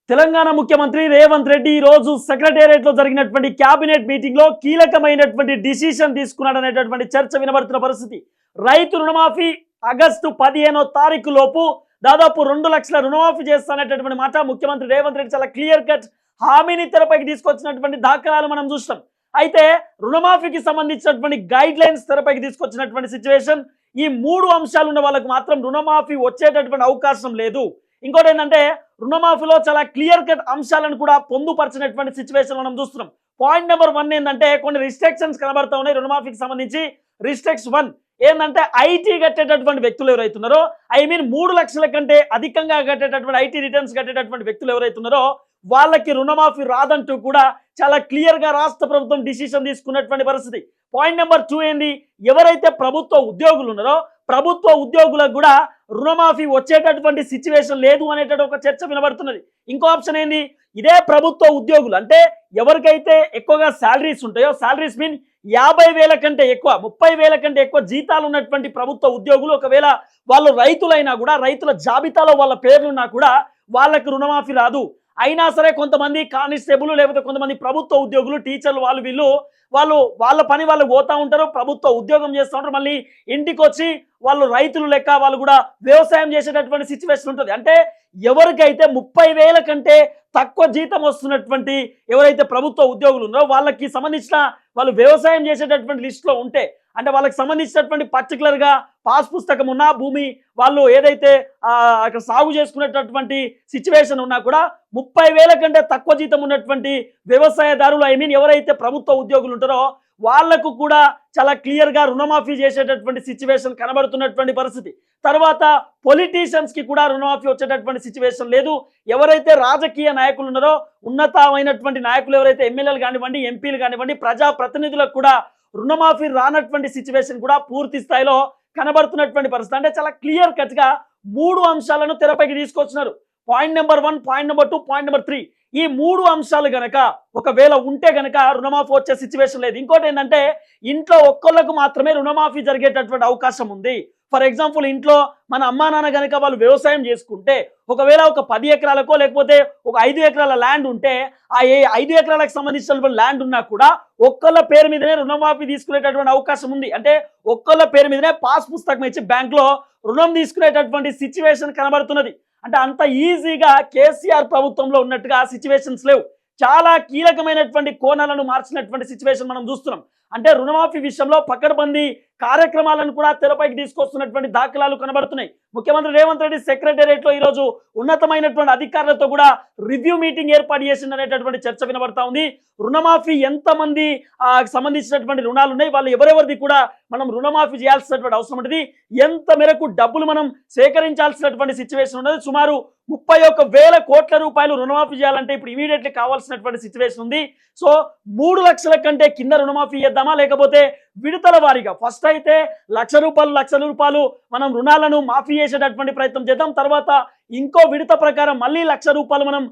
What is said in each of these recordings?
తెలంగాణ ముఖ్యమంత్రి రేవంత్ రెడ్డి ఈ రోజు సెక్రటేరియట్ లో జరిగినటువంటి కేబినెట్ మీటింగ్ లో కీలకమైనటువంటి డిసిషన్ తీసుకున్నాడనేటటువంటి చర్చ వినబడుతున్న పరిస్థితి. రైతు రుణమాఫీ ఆగస్టు 15వ తారీఖు లోపు దాదాపు 2 లక్షల రుణమాఫీ చేస్తాననేటటువంటి మాట ముఖ్యమంత్రి రేవంత్ రెడ్డి చాలా క్లియర్ కట్ హామీని తెరపైకి తీసుకొచ్చినటువంటి దాఖలాలు మనం చూస్తాం. అయితే రుణమాఫీకి సంబంధించినటువంటి గైడ్ లైన్స్ తెరపైకి తీసుకొచ్చినటువంటి సిచ్యువేషన్, ఈ 3 అంశాలు ఉన్న వాళ్ళకు మాత్రం రుణమాఫీ వచ్చేటటువంటి అవకాశం లేదు. ఇంకోటి ఏంటంటే రుణమాఫీలో చాలా క్లియర్ కట్ అంశాలను కూడా పొందుపరిచినటువంటి సిచ్యువేషన్ మనం చూస్తున్నాం. పాయింట్ నెంబర్ 1 ఏంటంటే కొన్ని రిస్ట్రిక్షన్స్ కనబడతా ఉన్నాయి రుణమాఫీకి సంబంధించి. రిస్ట్రిక్షన్ 1 ఏంటంటే ఐటీ కట్టేటటువంటి వ్యక్తులు ఎవరైతున్నారో, ఐ మీన్ 3 లక్షల కంటే అధికంగా కట్టేటటువంటి ఐటీ రిటర్న్స్ కట్టేటటువంటి వ్యక్తులు ఎవరైతున్నారో వాళ్ళకి రుణమాఫీ రాదంటూ కూడా చాలా క్లియర్ గా రాష్ట్ర ప్రభుత్వం డిసిషన్ తీసుకున్నటువంటి పరిస్థితి. పాయింట్ నెంబర్ 2 ఏంది, ఎవరైతే ప్రభుత్వ ఉద్యోగులు ఉన్నారో ప్రభుత్వ ఉద్యోగులకు కూడా రుణమాఫీ వచ్చేటటువంటి సిచ్యువేషన్ లేదు అనేటటువంటి ఒక చర్చ వినబడుతున్నది. ఇంకో ఆప్షన్ ఏంది, ఇదే ప్రభుత్వ ఉద్యోగులు అంటే ఎవరికైతే ఎక్కువగా శాలరీస్ ఉంటాయో, శాలరీస్ మీన్ 50,000 కంటే ఎక్కువ 30,000 కంటే ఎక్కువ జీతాలు ఉన్నటువంటి ప్రభుత్వ ఉద్యోగులు ఒకవేళ వాళ్ళు రైతులైనా కూడా, రైతుల జాబితాలో వాళ్ళ పేర్లున్నా కూడా వాళ్ళకి రుణమాఫీ రాదు. అయినా సరే కొంతమంది కానిస్టేబుల్ లేకపోతే కొంతమంది ప్రభుత్వ ఉద్యోగులు, టీచర్లు వాళ్ళు వాళ్ళ పని వాళ్ళు పోతా ఉంటారు, ప్రభుత్వ ఉద్యోగం చేస్తూ ఉంటారు, మళ్ళీ ఇంటికి వచ్చి వాళ్ళు రైతులు లెక్క వాళ్ళు కూడా వ్యవసాయం చేసేటటువంటి సిచ్యువేషన్ ఉంటుంది. అంటే ఎవరికైతే 30,000 కంటే తక్కువ జీతం వస్తున్నటువంటి ఎవరైతే ప్రభుత్వ ఉద్యోగులు ఉన్నారో వాళ్ళకి సంబంధించిన వాళ్ళు వ్యవసాయం చేసేటటువంటి లిస్టులో ఉంటే, అంటే వాళ్ళకి సంబంధించినటువంటి పర్టికులర్గా పాస్ పుస్తకం ఉన్న భూమి వాళ్ళు ఏదైతే అక్కడ సాగు చేసుకునేటటువంటి సిచ్యువేషన్ ఉన్నా కూడా 30,000 కంటే తక్కువ జీతం ఉన్నటువంటి వ్యవసాయదారులు, ఐ మీన్ ఎవరైతే ప్రభుత్వ ఉద్యోగులు ఉంటారో వాళ్లకు కూడా చాలా క్లియర్ గా రుణమాఫీ చేసేటటువంటి సిచ్యువేషన్ కనబడుతున్నటువంటి పరిస్థితి. తర్వాత పొలిటీషియన్స్ కి కూడా రుణమాఫీ వచ్చేటటువంటి సిచ్యువేషన్ లేదు. ఎవరైతే రాజకీయ నాయకులు ఉన్నారో, ఉన్నతమైనటువంటి నాయకులు ఎవరైతే ఎమ్మెల్యేలు కానివ్వండి, ఎంపీలు కానివ్వండి, ప్రజా ప్రతినిధులకు కూడా రుణమాఫీ రానటువంటి సిచ్యువేషన్ కూడా పూర్తి స్థాయిలో కనబడుతున్నటువంటి పరిస్థితి. అంటే చాలా క్లియర్ కట్ గా 3 అంశాలను తెరపైకి తీసుకొచ్చినారు. Point number 1, point number 2, point number 3. ఈ 3 అంశాలు గనక ఒకవేళ ఉంటే గనక రుణమాఫీ వచ్చే సిచ్యువేషన్ లేదు. ఇంకోటి ఏంటంటే ఇంట్లో ఒక్కళ్ళకు మాత్రమే రుణమాఫీ జరిగేటటువంటి అవకాశం ఉంది. ఫర్ ఎగ్జాంపుల్ ఇంట్లో మన అమ్మా నాన్న గనక వాళ్ళు వ్యవసాయం చేసుకుంటే ఒకవేళ ఒక 10 ఎకరాలకో లేకపోతే ఒక 5 ఎకరాల ల్యాండ్ ఉంటే ఆ 5 ఎకరాలకు సంబంధించినటువంటి ల్యాండ్ ఉన్నా కూడా ఒక్కళ్ళ పేరు మీదనే రుణమాఫీ తీసుకునేటటువంటి అవకాశం ఉంది. అంటే ఒక్కళ్ళ పేరు మీదనే పాస్ పుస్తకం ఇచ్చి బ్యాంకులో రుణం తీసుకునేటటువంటి సిచ్యువేషన్ కనబడుతున్నది. అంటే అంత ఈజీగా కేసీఆర్ ప్రభుత్వంలో ఉన్నట్టుగా సిచ్యువేషన్స్ లేవు. చాలా కీలకమైనటువంటి కోణాలను మార్చినటువంటి సిచ్యువేషన్ మనం చూస్తున్నాం. అంటే రుణమాఫీ విషయంలో పకడ్బందీ కార్యక్రమాలను కూడా తెరపైకి తీసుకొస్తున్నటువంటి దాఖలాలు కనబడుతున్నాయి. ముఖ్యమంత్రి రేవంత్ రెడ్డి సెక్రటేరియట్ లో ఈరోజు ఉన్నతమైనటువంటి అధికారులతో కూడా రివ్యూ మీటింగ్ ఏర్పాటు చేసిందనేటటువంటి చర్చ వినబడతా ఉంది. రుణమాఫీ ఎంతమంది సంబంధించినటువంటి రుణాలు ఉన్నాయి, వాళ్ళు ఎవరెవరిది కూడా మనం రుణమాఫీ చేయాల్సినటువంటి అవసరం ఉంటుంది, ఎంత మేరకు డబ్బులు మనం సేకరించాల్సినటువంటి సిచ్యువేషన్ ఉన్నది. సుమారు 31,000 కోట్ల రూపాయలు రుణమాఫీ చేయాలంటే ఇప్పుడు ఇమీడియట్లీ కావాల్సినటువంటి సిచ్యువేషన్ ఉంది. సో 3 లక్షల కంటే కింద రుణమాఫీ చేద్దామా, లేకపోతే విడతల వారీగా ఫస్ట్ అయితే లక్షల రూపాయలు మనం రుణాలను మాఫీ చేసేటటువంటి ప్రయత్నం చేద్దాం, తర్వాత ఇంకో విడత ప్రకారం మళ్ళీ ₹1,00,000 మనం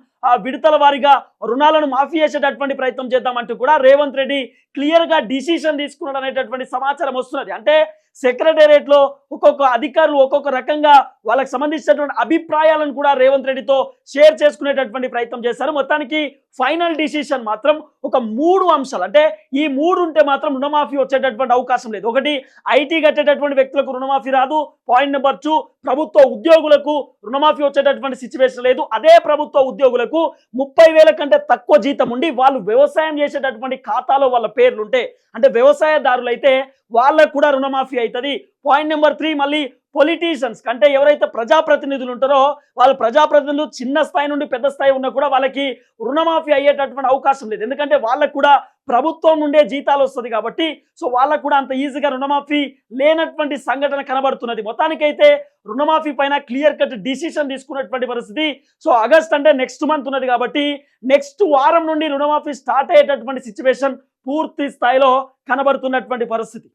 విడతల వారీగా రుణాలను మాఫీ చేసేటటువంటి ప్రయత్నం చేద్దామంటూ కూడా రేవంత్ రెడ్డి క్లియర్ గా డిసిషన్ తీసుకున్నాడు అనేటటువంటి సమాచారం వస్తున్నది. అంటే సెక్రటేరియట్ లో ఒక్కొక్క అధికారులు ఒక్కొక్క రకంగా వాళ్ళకి సంబంధించినటువంటి అభిప్రాయాలను కూడా రేవంత్ రెడ్డితో షేర్ చేసుకునేటటువంటి ప్రయత్నం చేశారు. మొత్తానికి ఫైనల్ డిసిషన్ మాత్రం ఒక 3 అంశాలు, అంటే ఈ 3 ఉంటే మాత్రం రుణమాఫీ వచ్చేటటువంటి అవకాశం లేదు. ఒకటి, ఐటీ కట్టేటటువంటి వ్యక్తులకు రుణమాఫీ రాదు. పాయింట్ నెంబర్ 2, ప్రభుత్వ ఉద్యోగులకు రుణమాఫీ వచ్చేటటువంటి సిచ్యువేషన్ లేదు. అదే ప్రభుత్వ ఉద్యోగులకు 30,000 కంటే తక్కువ జీతం ఉండి వాళ్ళు వ్యవసాయం చేసేటటువంటి ఖాతాలో వాళ్ళ పేర్లుంటే, అంటే వ్యవసాయదారులు అయితే వాళ్ళకు కూడా రుణమాఫీ అవుతుంది. పాయింట్ నెంబర్ 3, మళ్ళీ పొలిటీషియన్స్ అంటే ఎవరైతే ప్రజాప్రతినిధులు ఉంటారో వాళ్ళ ప్రజాప్రతినిధులు చిన్న స్థాయి నుండి పెద్ద స్థాయి ఉన్నా కూడా వాళ్ళకి రుణమాఫీ అయ్యేటటువంటి అవకాశం లేదు. ఎందుకంటే వాళ్ళకు కూడా ప్రభుత్వం నుండే జీతాలు వస్తుంది కాబట్టి, సో వాళ్ళకు కూడా అంత ఈజీగా రుణమాఫీ లేనటువంటి సంఘటన కనబడుతున్నది. మొత్తానికైతే రుణమాఫీ పైన క్లియర్ కట్ డిసిషన్ తీసుకున్నటువంటి పరిస్థితి. సో ఆగస్ట్ అంటే నెక్స్ట్ మంత్ ఉన్నది కాబట్టి నెక్స్ట్ వారం నుండి రుణమాఫీ స్టార్ట్ అయ్యేటటువంటి సిచ్యువేషన్ పూర్తి స్థాయిలో కనబడుతున్నటువంటి పరిస్థితి.